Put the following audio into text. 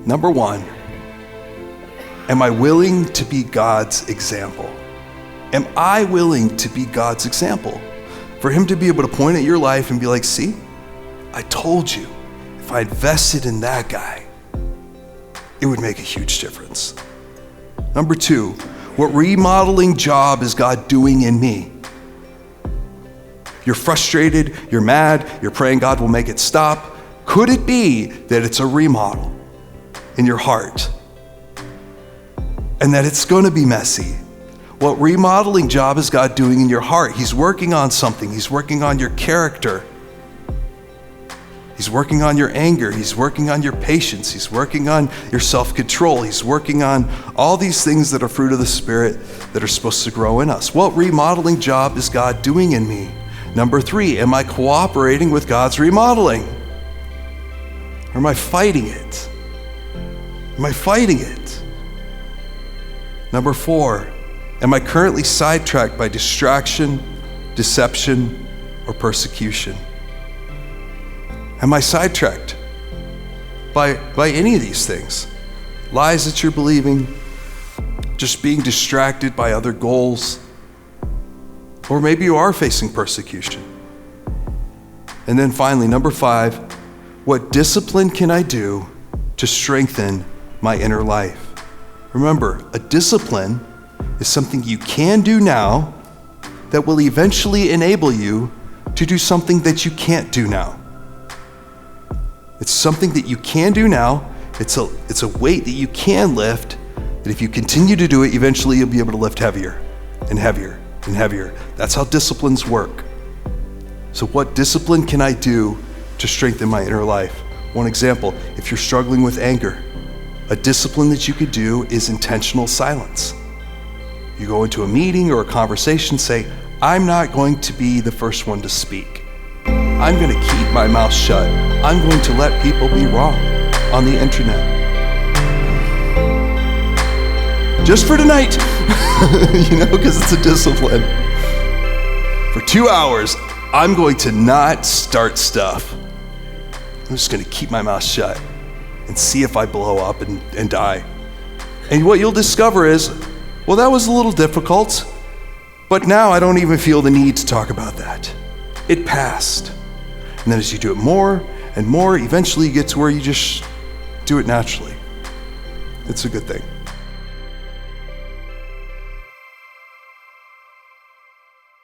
Number one, am I willing to be God's example? Am I willing to be God's example? For him to be able to point at your life and be like, see, I told you, if I invested in that guy, it would make a huge difference. Number two, what remodeling job is God doing in me? You're frustrated, you're mad, you're praying God will make it stop. Could it be that it's a remodel in your heart and that it's going to be messy? What remodeling job is God doing in your heart? He's working on something. He's working on your character. He's working on your anger. He's working on your patience. He's working on your self-control. He's working on all these things that are fruit of the Spirit that are supposed to grow in us. What remodeling job is God doing in me? Number three, am I cooperating with God's remodeling? Or am I fighting it? Am I fighting it? Number four, am I currently sidetracked by distraction, deception, or persecution? Am I sidetracked by any of these things? Lies that you're believing, just being distracted by other goals, or maybe you are facing persecution. And then finally, number five, what discipline can I do to strengthen my inner life? Remember, a discipline is something you can do now that will eventually enable you to do something that you can't do now. It's something that you can do now. It's a weight that you can lift, that if you continue to do it, eventually you'll be able to lift heavier and heavier and heavier. That's how disciplines work. So what discipline can I do to strengthen my inner life? One example, if you're struggling with anger, a discipline that you could do is intentional silence. You go into a meeting or a conversation, say, I'm not going to be the first one to speak. I'm going to keep my mouth shut. I'm going to let people be wrong on the internet. Just for tonight, because it's a discipline. For 2 hours, I'm going to not start stuff. I'm just going to keep my mouth shut and see if I blow up and die. And what you'll discover is, well, that was a little difficult, but now I don't even feel the need to talk about that. It passed. And then as you do it more and more, eventually you get to where you just do it naturally. It's a good thing.